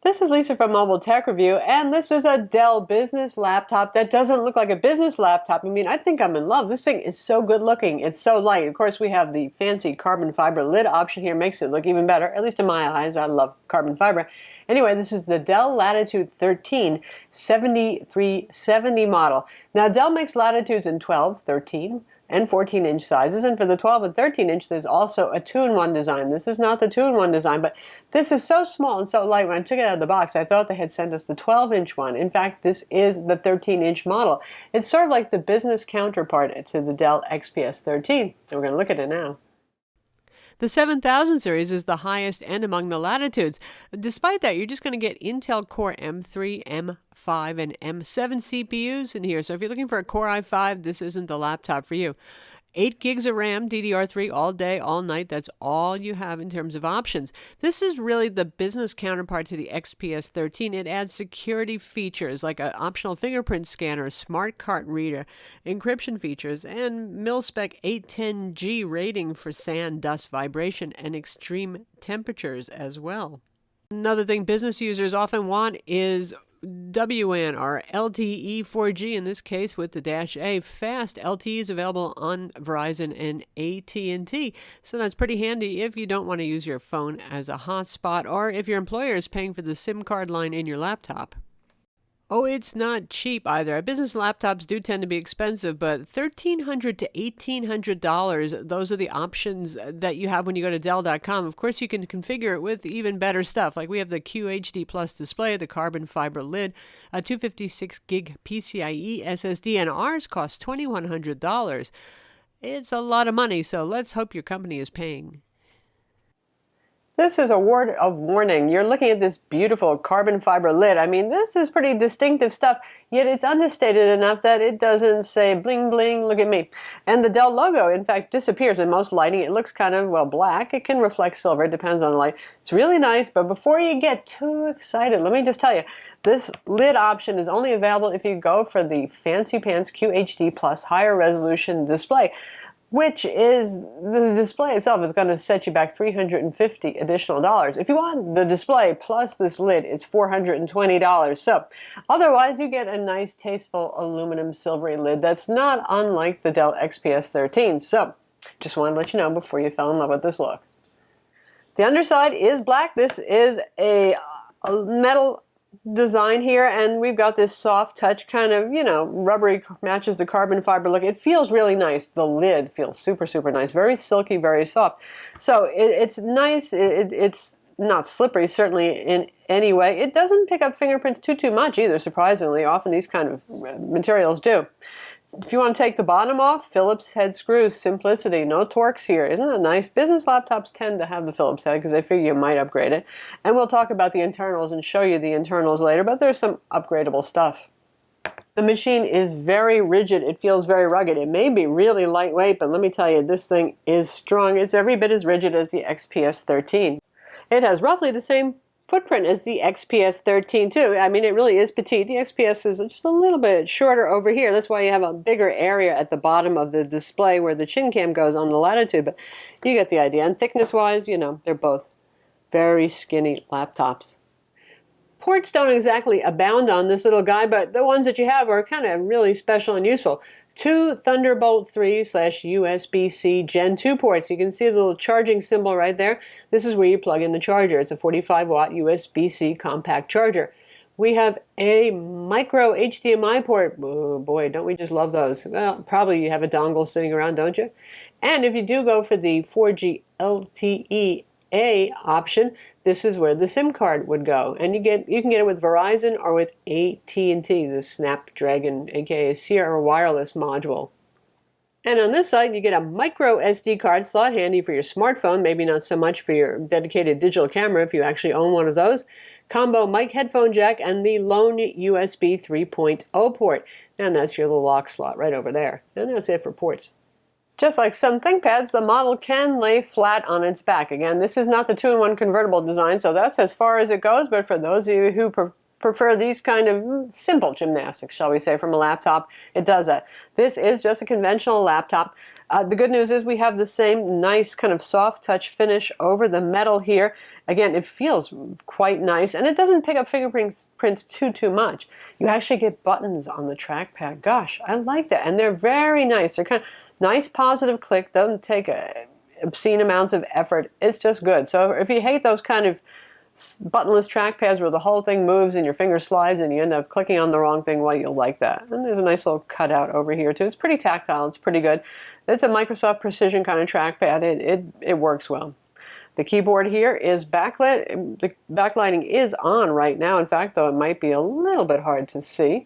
This is Lisa from Mobile Tech Review, and this is a Dell business laptop that doesn't look like a business laptop. I mean, I think I'm in love. This thing is so good looking. It's so light. Of course, we have the fancy carbon fiber lid option here. Makes it look even better, at least in my eyes. I love carbon fiber. Anyway, this is the Dell Latitude 13 7370 model. Now, Dell makes Latitudes in 12, 13, and 14-inch sizes, and for the 12 and 13-inch there's also a 2-in-1 design. This is not the 2-in-1 design, but this is so small and so light. When I took it out of the box, I thought they had sent us the 12-inch one. In fact, this is the 13-inch model. It's sort of like the business counterpart to the Dell XPS 13, and we're going to look at it now. The 7000 series is the highest end among the Latitudes. Despite that, you're just going to get Intel Core M3, M5, and M7 CPUs in here. So if you're looking for a Core i5, this isn't the laptop for you. 8 gigs of RAM, DDR3 all day, all night. That's all you have in terms of options. This is really the business counterpart to the XPS 13. It adds security features like an optional fingerprint scanner, smart card reader, encryption features, and mil-spec 810G rating for sand, dust, vibration, and extreme temperatures as well. Another thing business users often want is WLAN or LTE 4G, in this case with the Dash A. Fast LTE is available on Verizon and AT&T, so that's pretty handy if you don't want to use your phone as a hotspot or if your employer is paying for the SIM card line in your laptop. Oh, it's not cheap either. Business laptops do tend to be expensive, but $1,300 to $1,800, those are the options that you have when you go to Dell.com. Of course, you can configure it with even better stuff. Like we have the QHD Plus display, the carbon fiber lid, a 256 gig PCIe SSD, and ours costs $2,100. It's a lot of money, so let's hope your company is paying. This is a word of warning. You're looking at this beautiful carbon fiber lid. I mean, this is pretty distinctive stuff, yet it's understated enough that it doesn't say bling bling, look at me. And the Dell logo, in fact, disappears in most lighting. It looks kind of, well, black. It can reflect silver. It depends on the light. It's really nice, but before you get too excited, let me just tell you, this lid option is only available if you go for the Fancy Pants QHD Plus higher resolution display, which is, the display itself is going to set you back $350 additional dollars. If you want the display plus this lid, it's $420. So otherwise, you get a nice, tasteful aluminum silvery lid that's not unlike the Dell XPS 13. So just wanted to let you know before you fell in love with this look. The underside is black. This is a metal design here, and we've got this soft touch kind of, you know, rubbery, matches the carbon fiber look. It feels really nice. The lid feels super, super nice. Very silky, very soft. So it's nice. It's not slippery, certainly, in any way. It doesn't pick up fingerprints too much either, surprisingly. Often these kind of materials do. If you want to take the bottom off, Phillips head screws, simplicity, no Torx here. Isn't that nice? Business laptops tend to have the Phillips head because they figure you might upgrade it. And we'll talk about the internals and show you the internals later, but there's some upgradable stuff. The machine is very rigid. It feels very rugged. It may be really lightweight, but let me tell you, this thing is strong. It's every bit as rigid as the XPS 13. It has roughly the same footprint as the XPS 13 too. I mean, it really is petite. The XPS is just a little bit shorter over here. That's why you have a bigger area at the bottom of the display where the chin cam goes on the Latitude, but you get the idea. And thickness-wise, you know, they're both very skinny laptops. Ports don't exactly abound on this little guy, but the ones that you have are kind of really special and useful. 2 Thunderbolt 3/USB-C Gen 2 ports. You can see the little charging symbol right there. This is where you plug in the charger. It's a 45-watt USB-C compact charger. We have a micro HDMI port. Oh boy, don't we just love those. Well, probably you have a dongle sitting around, don't you? And if you do go for the 4G LTE option, this is where the SIM card would go, and you can get it with Verizon or with AT&T, the Snapdragon, aka Sierra Wireless module. And on this side, you get a micro SD card slot, handy for your smartphone, maybe not so much for your dedicated digital camera if you actually own one of those. Combo mic headphone jack and the lone USB 3.0 port, and that's your little lock slot right over there. And that's it for ports. Just like some ThinkPads, the model can lay flat on its back. Again, this is not the 2-in-1 convertible design, so that's as far as it goes, but for those of you who prefer these kind of simple gymnastics, shall we say, from a laptop, it does that. This is just a conventional laptop. The good news is we have the same nice kind of soft touch finish over the metal here. Again, it feels quite nice, and it doesn't pick up fingerprints too much. You actually get buttons on the trackpad. Gosh, I like that, and they're very nice. They're kind of nice, positive click. Doesn't take obscene amounts of effort. It's just good. So if you hate those kind of buttonless trackpads where the whole thing moves and your finger slides and you end up clicking on the wrong thing, well, you'll like that. And there's a nice little cutout over here too. It's pretty tactile. It's pretty good. It's a Microsoft Precision kind of trackpad. It works well. The keyboard here is backlit. The backlighting is on right now. In fact, though, it might be a little bit hard to see.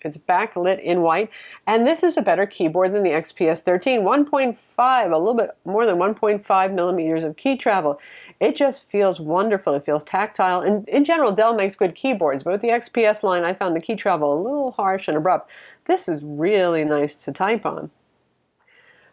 It's backlit in white, and this is a better keyboard than the XPS 13. 1.5, a little bit more than 1.5 millimeters of key travel. It just feels wonderful. It feels tactile. And in general, Dell makes good keyboards, but with the XPS line, I found the key travel a little harsh and abrupt. This is really nice to type on.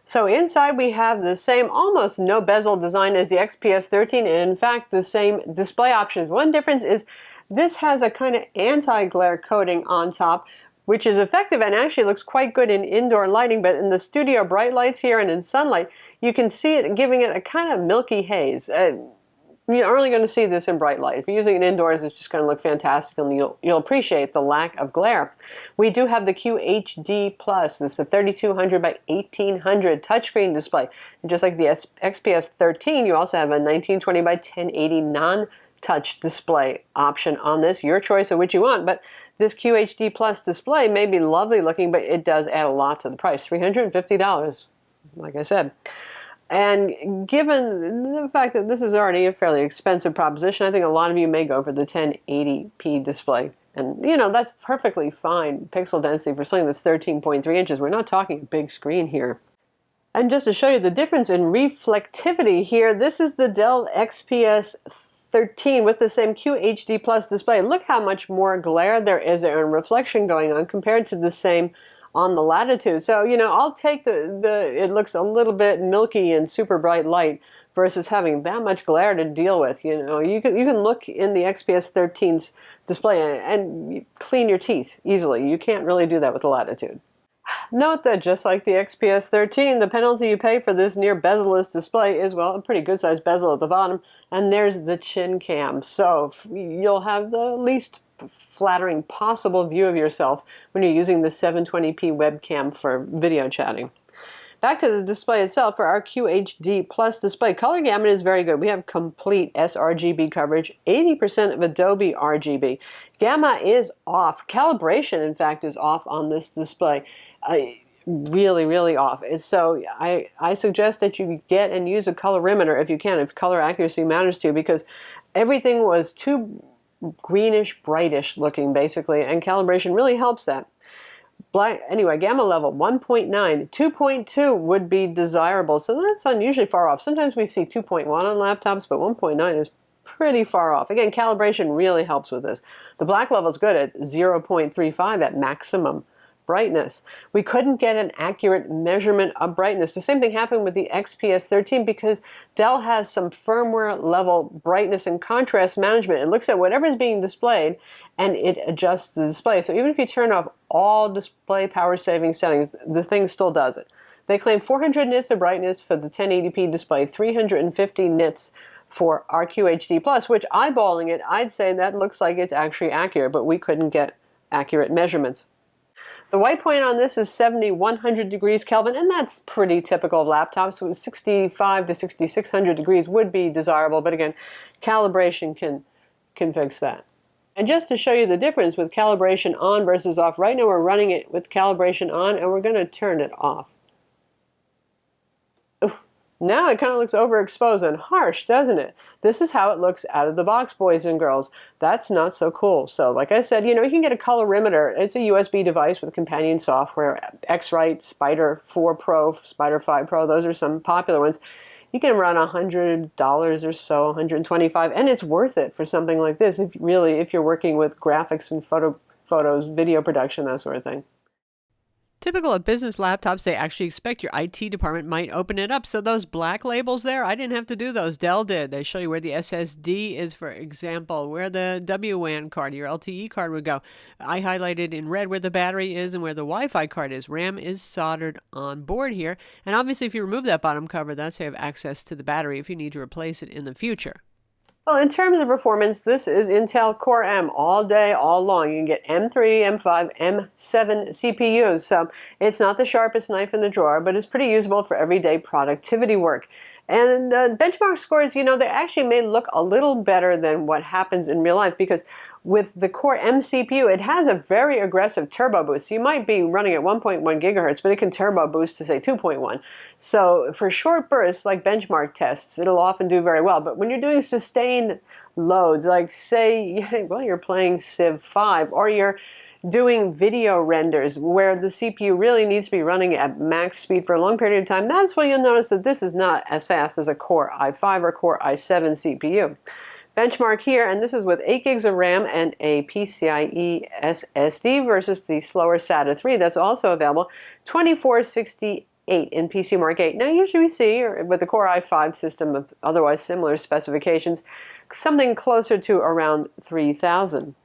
So inside we have the same almost no bezel design as the XPS 13, and in fact the same display options. One difference is this has a kind of anti-glare coating on top, which is effective and actually looks quite good in indoor lighting, but in the studio bright lights here and in sunlight, you can see it giving it a kind of milky haze. You're only going to see this in bright light. If you're using it indoors, it's just going to look fantastic, and you'll appreciate the lack of glare. We do have the QHD Plus. This is a 3200 by 1800 touchscreen display. And just like the XPS 13, you also have a 1920 by 1080 non-touch display option on this. Your choice of which you want, but this QHD Plus display may be lovely looking, but it does add a lot to the price, $350, like I said. And given the fact that this is already a fairly expensive proposition, I think a lot of you may go for the 1080p display. And, you know, that's perfectly fine pixel density for something that's 13.3 inches. We're not talking a big screen here. And just to show you the difference in reflectivity here, this is the Dell XPS 13 with the same QHD Plus display. Look how much more glare there is and reflection going on compared to the same on the Latitude. So, you know, I'll take it looks a little bit milky and super bright light versus having that much glare to deal with. You know, you can look in the XPS 13's display and clean your teeth easily. You can't really do that with the Latitude. Note that just like the XPS 13, the penalty you pay for this near bezel-less display is, well, a pretty good-sized bezel at the bottom, and there's the chin cam. So you'll have the least flattering possible view of yourself when you're using the 720p webcam for video chatting. Back to the display itself. For our QHD Plus display, color gamut is very good. We have complete sRGB coverage, 80% of Adobe RGB. Gamma is off. Calibration, in fact, is off on this display. Really, really off. So I suggest that you get and use a colorimeter if you can, if color accuracy matters to you, because everything was too greenish, brightish looking, basically, and calibration really helps that. Anyway, gamma level 1.9, 2.2 would be desirable, so that's unusually far off. Sometimes we see 2.1 on laptops, but 1.9 is pretty far off. Again, calibration really helps with this. The black level is good at 0.35 at maximum brightness. We couldn't get an accurate measurement of brightness. The same thing happened with the XPS 13 because Dell has some firmware level brightness and contrast management. It looks at whatever is being displayed and it adjusts the display. So even if you turn off all display power saving settings, the thing still does it. They claim 400 nits of brightness for the 1080p display, 350 nits for our QHD Plus, which eyeballing it, I'd say that looks like it's actually accurate, but we couldn't get accurate measurements. The white point on this is 7100 degrees Kelvin, and that's pretty typical of laptops. So 65 to 6600 degrees would be desirable, but again, calibration can fix that. And just to show you the difference with calibration on versus off, right now we're running it with calibration on, and we're going to turn it off. Oof. Now it kind of looks overexposed and harsh, doesn't it? This is how it looks out of the box, boys and girls. That's not so cool. So like I said, you know, you can get a colorimeter. It's a USB device with companion software, X-Rite, Spider 4 Pro, Spider 5 Pro. Those are some popular ones. You can run $100 or so, $125, and it's worth it for something like this, if you're working with graphics and photos, video production, that sort of thing. Typical of business laptops, they actually expect your IT department might open it up. So those black labels there, I didn't have to do those. Dell did. They show you where the SSD is, for example, where the WWAN card, your LTE card would go. I highlighted in red where the battery is and where the Wi-Fi card is. RAM is soldered on board here. And obviously, if you remove that bottom cover, that's how you have access to the battery if you need to replace it in the future. Well, in terms of performance, this is Intel Core M all day, all long. You can get M3, M5, M7 CPUs. So it's not the sharpest knife in the drawer, but it's pretty usable for everyday productivity work. And the benchmark scores, you know, they actually may look a little better than what happens in real life, because with the Core M CPU, it has a very aggressive turbo boost. You might be running at 1.1 gigahertz, but it can turbo boost to, say, 2.1. So for short bursts, like benchmark tests, it'll often do very well. But when you're doing sustained loads, like, say, well, you're playing Civ 5, or you're doing video renders where the CPU really needs to be running at max speed for a long period of time, that's when you'll notice that this is not as fast as a Core i5 or Core i7 CPU. Benchmark here, and this is with 8 gigs of RAM and a PCIe SSD versus the slower SATA 3 that's also available, 2468 in PCMark 8. Now usually we see, with the Core i5 system of otherwise similar specifications, something closer to around 3000.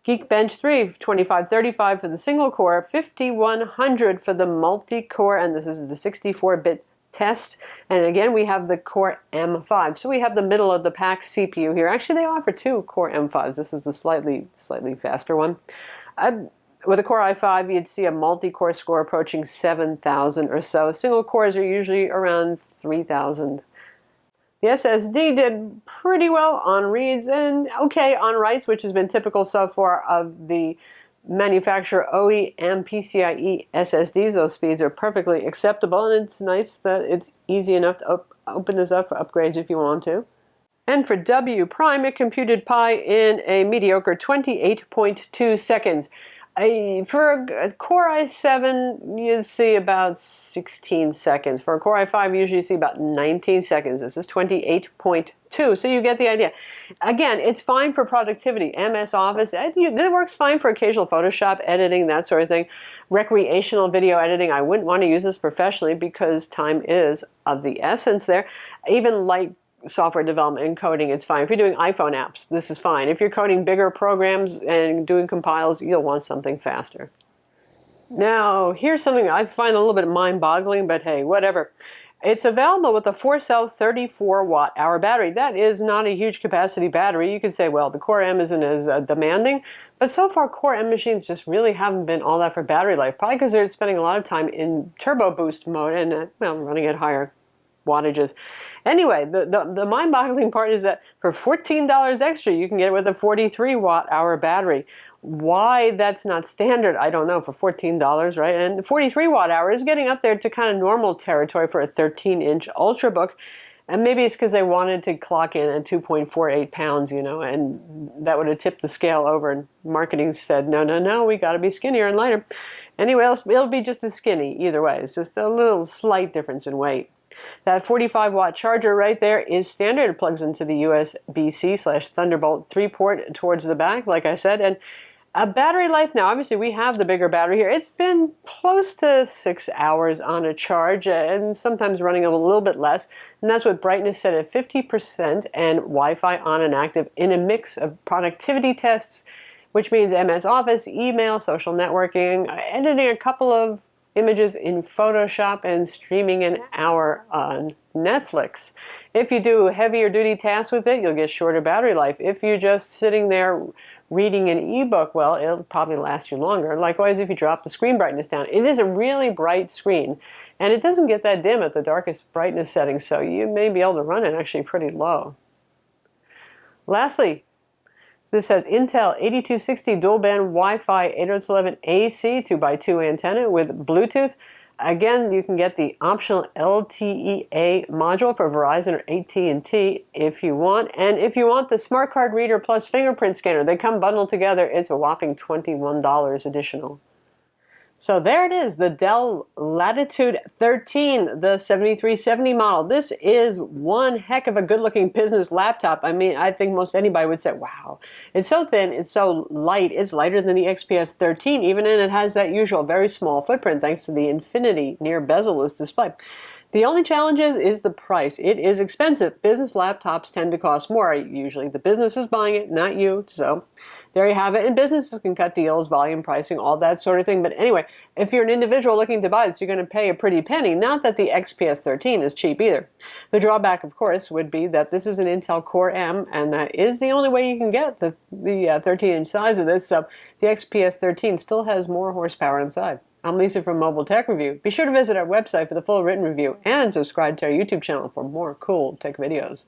Geekbench 3, 2535 for the single core, 5100 for the multi-core, and this is the 64-bit test. And again, we have the Core M5. So we have the middle of the pack CPU here. Actually, they offer two Core M5s. This is the slightly faster one. With a Core i5, you'd see a multi-core score approaching 7,000 or so. Single cores are usually around 3,000. The SSD did pretty well on reads and okay on writes, which has been typical so far of the manufacturer OEM PCIe SSDs. Those speeds are perfectly acceptable, and it's nice that it's easy enough to open this up for upgrades if you want to. And for W prime, it computed pi in a mediocre 28.2 seconds. For a Core i7, you'd see about 16 seconds. For a Core i5, you usually see about 19 seconds. This is 28.2, so you get the idea. Again, it's fine for productivity. MS Office, it works fine for occasional Photoshop editing, that sort of thing. Recreational video editing, I wouldn't want to use this professionally because time is of the essence there. Even light software development and coding, it's fine. If you're doing iPhone apps, this is fine. If you're coding bigger programs and doing compiles, you'll want something faster. Now, here's something I find a little bit mind-boggling, but hey, whatever. It's available with a 4-cell 34-watt-hour battery. That is not a huge capacity battery. You could say, well, the Core M isn't as demanding, but so far Core M machines just really haven't been all that for battery life, probably because they're spending a lot of time in turbo boost mode and running at higher wattages. Anyway, the mind-boggling part is that for $14 extra, you can get it with a 43-watt-hour battery. Why that's not standard, I don't know, for $14, right? And the 43-watt-hour is getting up there to kind of normal territory for a 13-inch Ultrabook. And maybe it's because they wanted to clock in at 2.48 pounds, and that would have tipped the scale over. And marketing said, no, we got to be skinnier and lighter. Anyway, it'll be just as skinny either way. It's just a little slight difference in weight. That 45-watt charger right there is standard. It plugs into the USB-C/Thunderbolt 3 port towards the back, like I said. And a battery life now, obviously we have the bigger battery here. It's been close to 6 hours on a charge and sometimes running a little bit less. And that's with brightness set at 50% and Wi-Fi on and active in a mix of productivity tests, which means MS Office, email, social networking, editing a couple of images in Photoshop, and streaming an hour on Netflix. If you do heavier duty tasks with it, you'll get shorter battery life. If you're just sitting there reading an ebook, well, it'll probably last you longer. Likewise, if you drop the screen brightness down. It is a really bright screen, and it doesn't get that dim at the darkest brightness setting, so you may be able to run it actually pretty low. Lastly, this has Intel 8260 dual-band Wi-Fi 802.11 AC 2x2 antenna with Bluetooth. Again, you can get the optional LTE-A module for Verizon or AT&T if you want. And if you want the smart card reader plus fingerprint scanner, they come bundled together. It's a whopping $21 additional. So there it is, the Dell Latitude 13, the 7370 model. This is one heck of a good-looking business laptop. I mean, I think most anybody would say, wow, it's so thin, it's so light, it's lighter than the XPS 13 even, and it has that usual very small footprint thanks to the infinity near bezel-less display. The only challenge is the price. It is expensive. Business laptops tend to cost more. Usually the business is buying it, not you. So there you have it. And businesses can cut deals, volume pricing, all that sort of thing. But anyway, if you're an individual looking to buy this, you're going to pay a pretty penny. Not that the XPS 13 is cheap either. The drawback, of course, would be that this is an Intel Core M, and that is the only way you can get the 13-inch size of this. So the XPS 13 still has more horsepower inside. I'm Lisa from Mobile Tech Review. Be sure to visit our website for the full written review and subscribe to our YouTube channel for more cool tech videos.